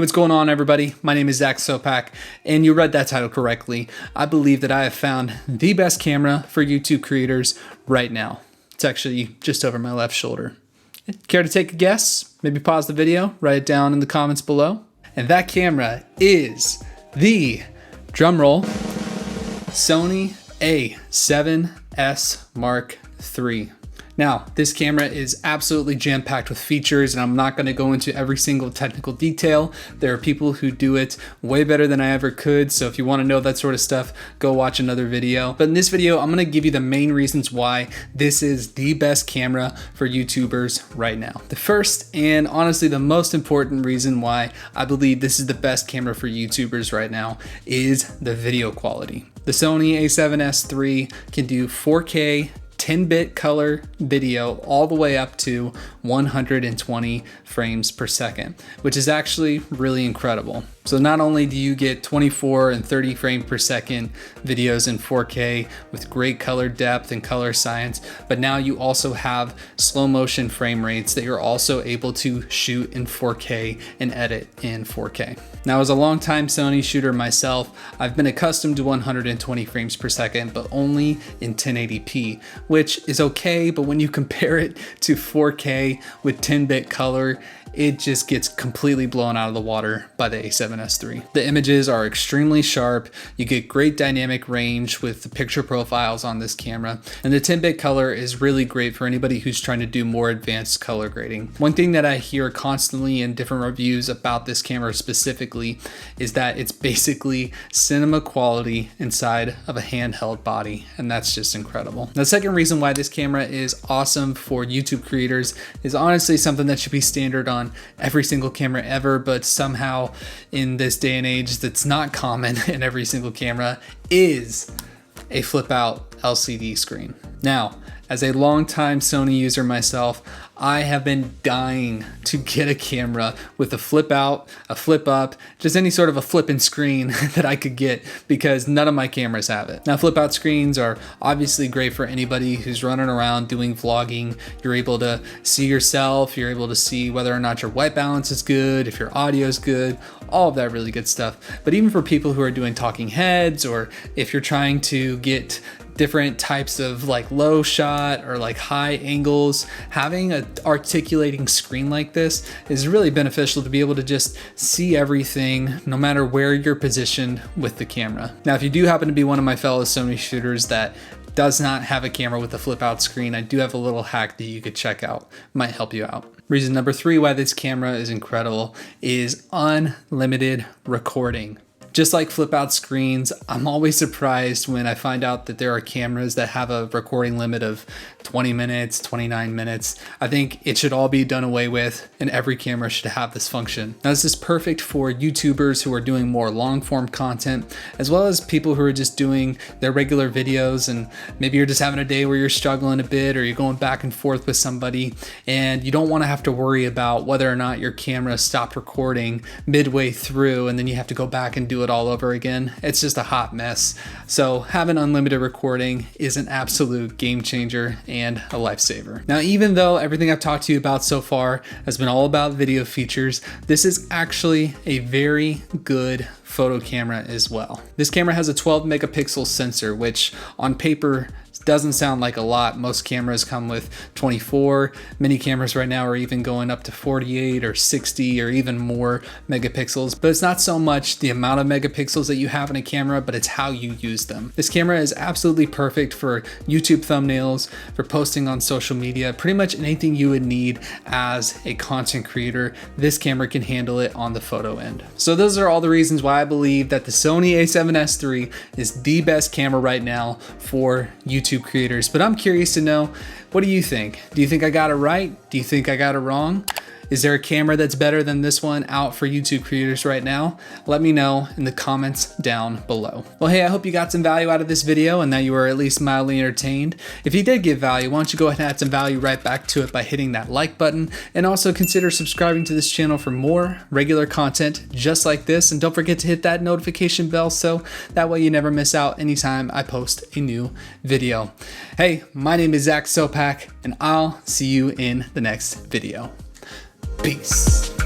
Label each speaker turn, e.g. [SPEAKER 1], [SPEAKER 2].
[SPEAKER 1] Hey, what's going on, everybody? My name is Sopak, and you read that title correctly. I believe that I have found the best camera for YouTube creators right now. It's actually just over my left shoulder. Care to take a guess? Maybe pause the video, write it down in the comments below. And that camera is the, drumroll, Sony A7S Mark III. Now, this camera is absolutely jam-packed with features, and I'm not going to go into every single technical detail. There are people who do it way better than I ever could, so if you want to know that sort of stuff, go watch another video. But in this video, I'm going to give you the main reasons why this is the best camera for YouTubers right now. The first, and honestly the most important reason why I believe this is the best camera for YouTubers right now, is the video quality. The Sony A7S III can do 4K 10-bit color video all the way up to 120 frames per second, which is actually really incredible. So not only do you get 24 and 30 frames per second videos in 4K with great color depth and color science, but now you also have slow motion frame rates that you're also able to shoot in 4K and edit in 4K. Now, as a longtime Sony shooter myself, I've been accustomed to 120 frames per second, but only in 1080p, which is okay, but when you compare it to 4K with 10-bit color, it just gets completely blown out of the water by the A7S III. The images are extremely sharp, you get great dynamic range with the picture profiles on this camera, and the 10-bit color is really great for anybody who's trying to do more advanced color grading. One thing that I hear constantly in different reviews about this camera specifically is that it's basically cinema quality inside of a handheld body, and that's just incredible. The second reason why this camera is awesome for YouTube creators is honestly something that should be standard on every single camera ever, but somehow in this day and age that's not common in every single camera, is a flip out LCD screen. Now, as a longtime Sony user myself, I have been dying to get a camera with a flip out, a flip up, just any sort of a flipping screen that I could get, because none of my cameras have it. Now, flip out screens are obviously great for anybody who's running around doing vlogging. You're able to see yourself, you're able to see whether or not your white balance is good, if your audio is good, all of that really good stuff. But even for people who are doing talking heads, or if you're trying to get different types of like low shot or like high angles, having an articulating screen like this is really beneficial to be able to just see everything no matter where you're positioned with the camera. Now, if you do happen to be one of my fellow Sony shooters that does not have a camera with a flip out screen, I do have a little hack that you could check out. Might help you out. Reason number 3 why this camera is incredible is unlimited recording. Just like flip out screens, I'm always surprised when I find out that there are cameras that have a recording limit of 20 minutes, 29 minutes. I think it should all be done away with, and every camera should have this function. Now, this is perfect for YouTubers who are doing more long form content, as well as people who are just doing their regular videos, and maybe you're just having a day where you're struggling a bit, or you're going back and forth with somebody, and you don't want to have to worry about whether or not your camera stopped recording midway through, and then you have to go back and do it all over again. It's just a hot mess. So having unlimited recording is an absolute game changer and a lifesaver. Now, even though everything I've talked to you about so far has been all about video features, this is actually a very good photo camera as well. This camera has a 12 megapixel sensor, which on paper doesn't sound like a lot. Most cameras come with 24. Many cameras right now are even going up to 48 or 60 or even more megapixels. But it's not so much the amount of megapixels that you have in a camera, but it's how you use them. This camera is absolutely perfect for YouTube thumbnails, for posting on social media, pretty much anything you would need as a content creator. This camera can handle it on the photo end. So those are all the reasons why I believe that the Sony A7S III is the best camera right now for YouTube creators. But I'm curious to know, what do you think? Do you think I got it right? Do you think I got it wrong? Is there a camera that's better than this one out for YouTube creators right now? Let me know in the comments down below. Well, hey, I hope you got some value out of this video and that you were at least mildly entertained. If you did get value, why don't you go ahead and add some value right back to it by hitting that like button, and also consider subscribing to this channel for more regular content just like this. And don't forget to hit that notification bell so that way you never miss out anytime I post a new video. Hey, my name is Sopak, and I'll see you in the next video. Peace.